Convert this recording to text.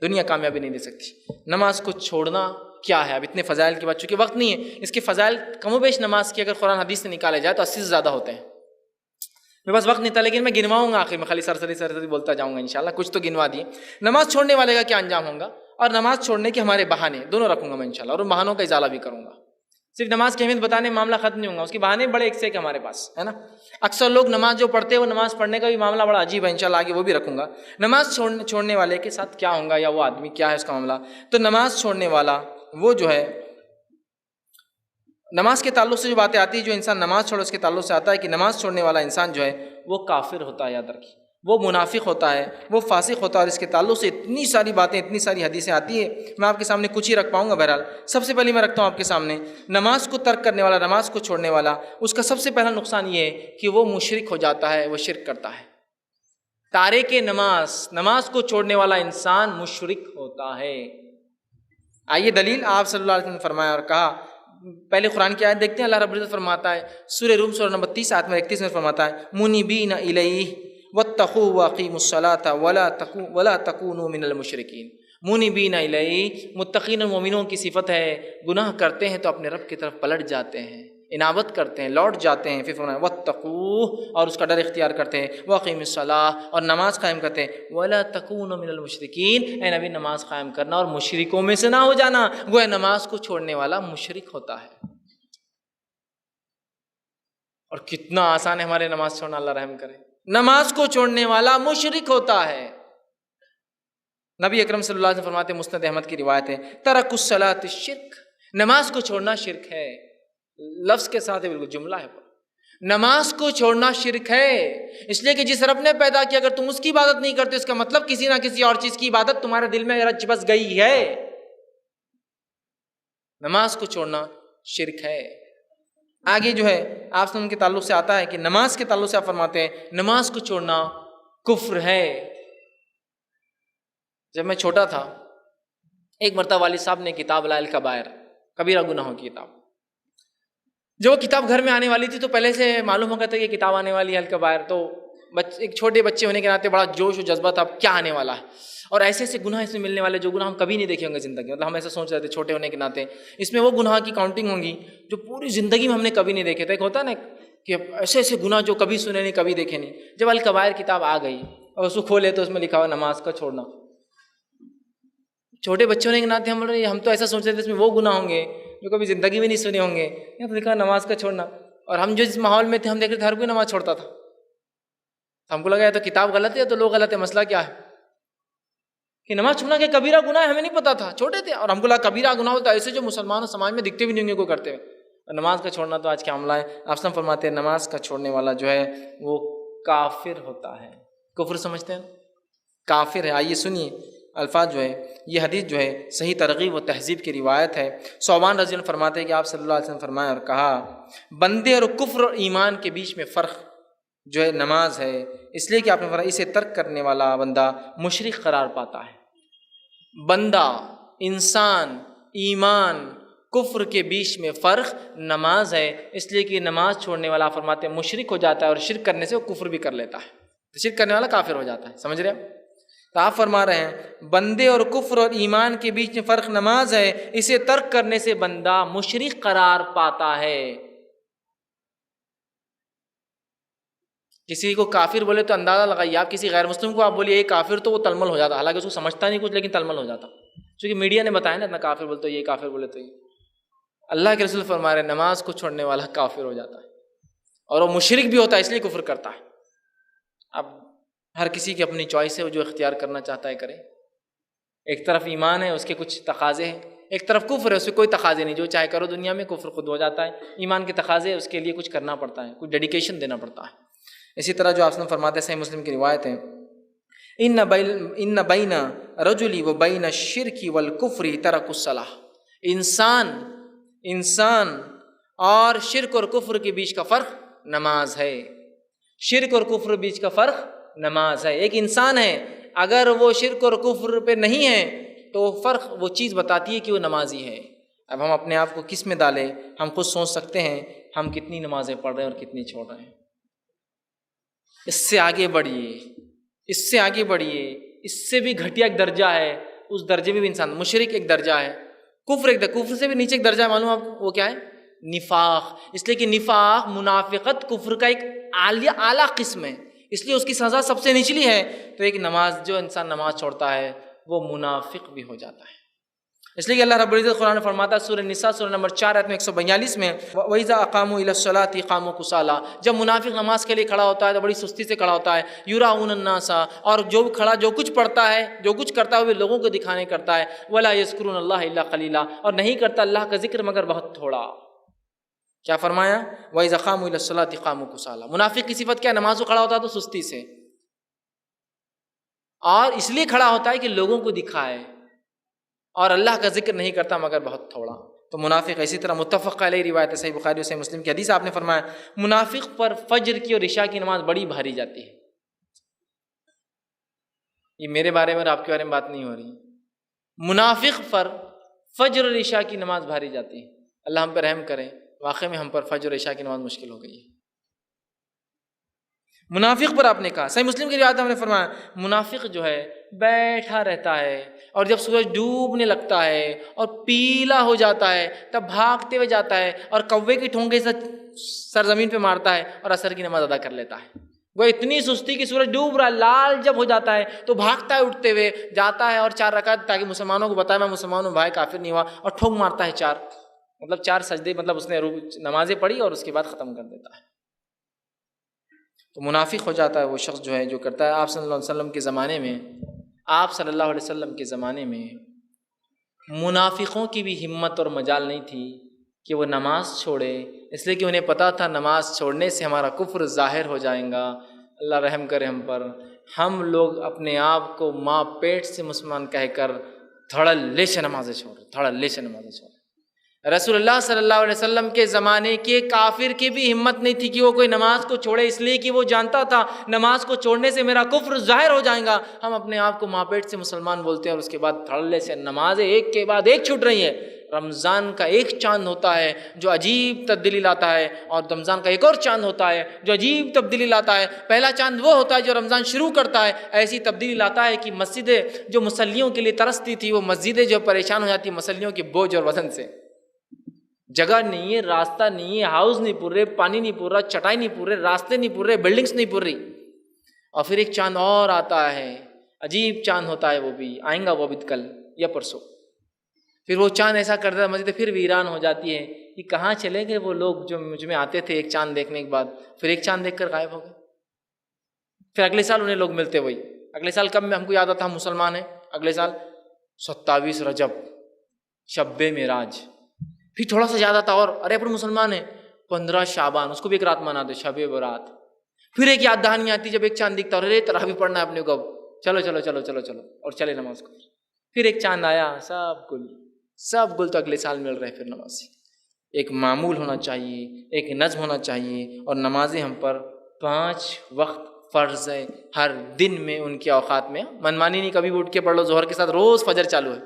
دنیا کامیابی نہیں دے سکتی۔ نماز کو چھوڑنا کیا ہے؟ اب اتنے فضائل کی بات، چونکہ وقت نہیں ہے، اس کے فضائل کم و بیش نماز کی اگر قرآن حدیث سے نکالے جائے تو 80 سے زیادہ ہوتے ہیں۔ میرے پاس وقت نہیں تھا لیکن میں گنواؤں گا آخر میں، خالی سرسری بولتا جاؤں گا انشاءاللہ، کچھ تو گنوا دیے۔ نماز چھوڑنے والے کا کیا انجام ہوگا، اور نماز چھوڑنے کے ہمارے بہانے دونوں رکھوں گا میں انشاءاللہ، اور ان بہانوں کا ازالہ بھی کروں گا۔ صرف نماز کی اہمیت بتانے میں معاملہ ختم نہیں ہوگا، اس کے بہانے بڑے ایک سے ایک ہمارے پاس ہے نا۔ اکثر لوگ نماز جو پڑھتے ہیں وہ نماز پڑھنے کا بھی معاملہ بڑا عجیب ہے، انشاءاللہ آگے وہ بھی رکھوں گا۔ نماز چھوڑنے والے کے ساتھ کیا ہوگا، یا وہ آدمی کیا ہے اس کا معاملہ۔ تو نماز چھوڑنے والا وہ جو ہے، نماز کے تعلق سے جو باتیں آتی ہیں، جو انسان نماز چھوڑے اس کے تعلق سے آتا ہے کہ نماز چھوڑنے والا انسان جو ہے وہ کافر ہوتا ہے، یاد رکھیے، وہ منافق ہوتا ہے، وہ فاسق ہوتا ہے، اور اس کے تعلق سے اتنی ساری باتیں، اتنی ساری حدیثیں آتی ہیں، میں آپ کے سامنے کچھ ہی رکھ پاؤں گا۔ بہرحال سب سے پہلے میں رکھتا ہوں آپ کے سامنے، نماز کو ترک کرنے والا، نماز کو چھوڑنے والا، اس کا سب سے پہلا نقصان یہ ہے کہ وہ مشرک ہو جاتا ہے، وہ شرک کرتا ہے۔ تارک نماز، نماز کو چھوڑنے والا انسان مشرک ہوتا ہے۔ آئیے دلیل، آپ صلی اللہ علیہ وسلم نے فرمایا اور کہا، پہلے قرآن کی آیت دیکھتے ہیں، اللہ رب العزت فرماتا ہے سورہ روم سورہ نمبر 30 آیت میں 31 میں فرماتا ہے منیبین الیہ واتقوا واقیموا الصلاۃ ولا تکونوا من المشرکین۔ منیبین الیہ، متقین اور مومنوں کی صفت ہے، گناہ کرتے ہیں تو اپنے رب کی طرف پلٹ جاتے ہیں، انابت کرتے ہیں، لوٹ جاتے ہیں۔ پھر فرمایا واتقوا، اور اس کا ڈر اختیار کرتے ہیں، واقیموا الصلاۃ، اور نماز قائم کرتے ہیں، ولا تکونوا من المشرکین، اے نبی نماز قائم کرنا اور مشرکوں میں سے نہ ہو جانا۔ گویا نماز کو چھوڑنے والا مشرک ہوتا ہے۔ اور کتنا آسان ہے ہمارے نماز چھوڑنا، اللہ رحم کرے۔ نماز کو چھوڑنے والا مشرک ہوتا ہے۔ نبی اکرم صلی اللہ علیہ وسلم فرماتے ہیں، مسند احمد کی روایت ہے، ترک الصلاۃ شرک، نماز کو چھوڑنا شرک ہے۔ لفظ کے ساتھ بالکل جملہ ہے، نماز کو چھوڑنا شرک ہے۔ اس لیے کہ جس رب نے پیدا کیا، اگر تم اس کی عبادت نہیں کرتے، اس کا مطلب کسی نہ کسی اور چیز کی عبادت تمہارے دل میں رچ بس گئی ہے۔ نماز کو چھوڑنا شرک ہے۔ آگے جو ہے آپ سے ان کے تعلق سے آتا ہے کہ نماز کے تعلق سے آپ فرماتے ہیں نماز کو چھوڑنا کفر ہے۔ جب میں چھوٹا تھا، ایک مرتبہ والد صاحب نے کتاب لایا الکبائر، کبیرہ گناہوں کی کتاب، جو وہ کتاب گھر میں آنے والی تھی تو پہلے سے معلوم ہو گیا تھا کہ یہ کتاب آنے والی ہے الکبائر، تو ایک چھوٹے بچے ہونے کے ناطے بڑا جوش و جذبہ تھا، اب کیا آنے والا ہے، اور ایسے ایسے گناہ اس میں ملنے والے جو گناہ ہم کبھی نہیں دیکھے ہوں گے زندگی، مطلب ہم ایسا سوچ رہے تھے چھوٹے ہونے کے ناطے اس میں وہ گناہ کی کاؤنٹنگ ہوں گی جو پوری زندگی میں ہم نے کبھی نہیں دیکھے تھے۔ ایک ہوتا ہے نا کہ ایسے ایسے گناہ جو کبھی سنے نہیں، کبھی دیکھے نہیں۔ جب الکبائر کتاب آ گئی اور اس کو کھولے تو اس میں لکھا ہوا نماز کا چھوڑنا۔ چھوٹے بچے ہونے کے ناطے ہم تو ایسا سوچ رہے تھے اس میں وہ گناہ ہوں گے جو کبھی زندگی میں نہیں سنے ہوں گے، یہاں تو لکھا نماز کا چھوڑنا۔ اور ہم جو جس ماحول میں تھے ہم دیکھ رہے تھے ہر کوئی نماز چھوڑتا تھا، ہم کو لگا یا تو کتاب غلط ہے یا تو لوگ غلط ہے، مسئلہ کیا ہے کہ نماز چھوڑنا کہ کبیرہ گناہ ہے، ہمیں نہیں پتا تھا، چھوٹے تھے، اور ہم کو لگا کبیرہ گناہ ہوتا ہے ایسے جو مسلمانوں سماج میں دکھتے بھی نہیں ہوں گے کوئی کرتے ہوئے، اور نماز کا چھوڑنا تو آج کا معاملہ ہے۔ آپ سب فرماتے ہیں نماز کا چھوڑنے والا جو ہے وہ کافر ہوتا ہے۔ کفر سمجھتے ہیں، کافر ہے۔ آئیے سنیے الفاظ جو ہے، یہ حدیث جو ہے صحیح ترغیب و تہذیب کی روایت ہے۔ ثوبان رضی اللہ عنہ فرماتے ہیں کہ آپ صلی اللہ علیہ وسلم فرمایا اور کہا، بندے اور کفر اور ایمان کے بیچ میں فرق جو ہے نماز ہے، اس لیے کہ آپ نے فرمایا اسے ترک کرنے والا بندہ مشرک قرار پاتا ہے۔ بندہ، انسان، ایمان، کفر کے بیچ میں فرق نماز ہے، اس لیے کہ نماز چھوڑنے والا فرماتے ہیں مشرک ہو جاتا ہے، اور شرک کرنے سے وہ کفر بھی کر لیتا ہے، تو شرک کرنے والا کافر ہو جاتا ہے۔ سمجھ رہے ہیں؟ تو آپ فرما رہے ہیں بندے اور کفر اور ایمان کے بیچ میں فرق نماز ہے، اسے ترک کرنے سے بندہ مشرک قرار پاتا ہے۔ کسی کو کافر بولے تو اندازہ لگائیے، آپ کسی غیر مسلم کو آپ بولیے یہ کافر تو وہ تلمل ہو جاتا، حالانکہ اس کو سمجھتا نہیں کچھ لیکن تلمل ہو جاتا، چونکہ میڈیا نے بتایا نا اتنا کافر بولے تو یہ، کافر بولے تو یہ۔ اللہ کے رسول فرما رہے ہیں نماز کو چھوڑنے والا کافر ہو جاتا ہے، اور وہ مشرک بھی ہوتا ہے اس لیے کفر کرتا ہے۔ اب ہر کسی کی اپنی چوائس ہے، وہ جو اختیار کرنا چاہتا ہے کرے۔ ایک طرف ایمان ہے، اس کے کچھ تقاضے ہیں، ایک طرف کفر ہے، اس سے کوئی تقاضے نہیں، جو چاہے کرو دنیا میں، کفر خود ہو جاتا ہے۔ ایمان کے تقاضے اس کے لیے کچھ کرنا پڑتا ہے، کچھ ڈیڈیکیشن دینا پڑتا ہے۔ اسی طرح جو آپ نے فرماتے ہیں صحیح مسلم کی روایت ہے، ان بین رجل و بین الشرک والکفر ترک الصلاۃ، انسان اور شرک اور کفر کے بیچ کا فرق نماز ہے۔ شرک اور کفر کے بیچ کا فرق نماز ہے۔ ایک انسان ہے، اگر وہ شرک اور کفر پہ نہیں ہے تو فرق وہ چیز بتاتی ہے کہ وہ نمازی ہے۔ اب ہم اپنے آپ کو کس میں ڈالیں، ہم خود سوچ سکتے ہیں ہم کتنی نمازیں پڑھ رہے ہیں اور کتنی چھوڑ رہے ہیں۔ اس سے آگے بڑھیے، اس سے آگے بڑھیے، اس سے بھی گھٹیا ایک درجہ ہے، اس درجے میں بھی انسان، مشرک ایک درجہ ہے، کفر ایک درجہ، کفر سے بھی نیچے ایک درجہ ہے، معلوم آپ کو وہ کیا ہے؟ نفاق. اس لیے کہ نفاق، منافقت کفر کا ایک اعلیٰ قسم ہے، اس لیے اس کی سزا سب سے نچلی ہے. تو ایک نماز، جو انسان نماز چھوڑتا ہے وہ منافق بھی ہو جاتا ہے. اس لیے کہ اللہ رب العزت قرآن فرماتا ہے سورہ نساء سورہ نمبر 4 آیت میں 142 میں، وَإِذَا أَقَامُوا إِلَى الصَّلَاةِ قَامُوا كُسَالَىٰ، جب منافق نماز کے لیے کھڑا ہوتا ہے تو بڑی سستی سے کھڑا ہوتا ہے. يُرَاءُونَ النَّاسَ، اور جو بھی کھڑا جو کچھ پڑھتا ہے، جو کچھ کرتا ہے وہ لوگوں کو دکھانے کرتا ہے. وَلَا يَذْكُرُونَ اللَّهَ إِلَّا قَلِيلًا، اور نہیں کرتا اللہ کا ذکر مگر بہت تھوڑا. کیا فرمایا؟ وَإِذَا قَامُوا إِلَى الصَّلَاةِ قَامُوا كُسَالَىٰ. منافق کی صفت کیا ہے؟ نماز کو کھڑا ہوتا ہے تو سستی سے، اور اس لیے کھڑا ہوتا ہے کہ لوگوں کو دکھائے، اور اللہ کا ذکر نہیں کرتا مگر بہت تھوڑا. تو منافق اسی طرح متفق علیہ روایت ہے، صحیح بخاری اور صحیح مسلم کی حدیث. آپ نے فرمایا منافق پر فجر کی اور عشاء کی نماز بڑی بھاری جاتی ہے. یہ میرے بارے میں اور آپ کے بارے میں بات نہیں ہو رہی. منافق پر فجر اور عشاء کی نماز بھاری جاتی ہے. اللہ ہم پہ رحم کرے، واقعی میں ہم پر فجر اور عشاء کی نماز مشکل ہو گئی ہے. منافق پر آپ نے کہا، صحیح مسلم کی روایت ہم نے فرمایا منافق جو ہے بیٹھا رہتا ہے، اور جب سورج ڈوبنے لگتا ہے اور پیلا ہو جاتا ہے تب بھاگتے ہوئے جاتا ہے اور کوے کی ٹھونگے سے سرزمین پہ مارتا ہے اور عصر کی نماز ادا کر لیتا ہے. وہ اتنی سستی کہ سورج ڈوب رہا ہے، لال جب ہو جاتا ہے تو بھاگتا ہے، اٹھتے ہوئے جاتا ہے اور 4 رکعت، تاکہ مسلمانوں کو بتائے میں مسلمان ہوں، بھائی کافر نہیں ہوا، اور ٹھونک مارتا ہے 4، مطلب 4 سجدے، مطلب اس نے نمازیں پڑھی اور اس کے بعد ختم کر دیتا ہے. تو منافق ہو جاتا ہے وہ شخص جو ہے جو کرتا ہے. آپ صلی اللہ علیہ وسلم کے زمانے میں، آپ صلی اللہ علیہ وسلم کے زمانے میں منافقوں کی بھی ہمت اور مجال نہیں تھی کہ وہ نماز چھوڑے، اس لیے کہ انہیں پتہ تھا نماز چھوڑنے سے ہمارا کفر ظاہر ہو جائے گا. اللہ رحم کرے ہم پر. ہم لوگ اپنے آپ کو ماں پیٹ سے مسلمان کہہ کر دھڑلے سے نمازیں چھوڑ، دھڑلے سے نمازیں چھوڑ. رسول اللہ صلی اللہ علیہ وسلم کے زمانے کے کافر کی بھی ہمت نہیں تھی کہ وہ کوئی نماز کو چھوڑے، اس لیے کہ وہ جانتا تھا نماز کو چھوڑنے سے میرا کفر ظاہر ہو جائے گا. ہم اپنے آپ کو ماں پیٹ سے مسلمان بولتے ہیں اور اس کے بعد دھڑلے سے نمازیں ایک کے بعد ایک چھوٹ رہی ہیں. رمضان کا ایک چاند ہوتا ہے جو عجیب تبدیلی لاتا ہے، اور رمضان کا ایک اور چاند ہوتا ہے جو عجیب تبدیلی لاتا ہے. پہلا چاند وہ ہوتا ہے جو رمضان شروع کرتا ہے، ایسی تبدیلی لاتا ہے کہ مسجدیں جو مصلیوں کے لیے ترستی تھی وہ مسجدیں جو پریشان ہو جاتی ہیں مصلیوں کے بوجھ اور وزن سے. جگہ نہیں ہے، راستہ نہیں ہے، ہاؤس نہیں پور رہے، پانی نہیں پور رہا، چٹائی نہیں پور رہے، راستے نہیں پور رہے، بلڈنگس نہیں پور رہی. اور پھر ایک چاند اور آتا ہے، عجیب چاند ہوتا ہے، وہ بھی آئیں گا، وہ بھی کل یا پرسوں. پھر وہ چاند ایسا کرتا ہے مسجد پھر ویران ہو جاتی ہے کہ کہاں چلے گئے وہ لوگ جو مجھ میں آتے تھے ایک چاند دیکھنے کے بعد. پھر ایک چاند دیکھ کر غائب ہو گئے. پھر اگلے سال انہیں لوگ ملتے وہی. اگلے سال کب میں ہم کو یاد آتا ہم مسلمان ہیں، اگلے سال 27 رجب، شب معراج. پھر تھوڑا سا زیادہ تھا اور ارے پر مسلمان ہیں 15 شعبان، اس کو بھی ایک رات مناتے شب برات. پھر ایک یاد دہانی آتی جب ایک چاند دکھتا اور ارے تراویح پڑھنا ہے اپنے کو، چلو چلو چلو چلو چلو اور چلے نماز کو. پھر ایک چاند آیا، سب گل تو اگلے سال مل رہے. پھر نماز ایک معمول ہونا چاہیے، ایک نظم ہونا چاہیے. اور نمازیں ہم پر 5 وقت فرض ہے ہر دن میں، ان کے اوقات میں. منمانی نہیں کبھی بھی اٹھ کے پڑھ لو ظہر کے ساتھ، روز فجر چالو ہے.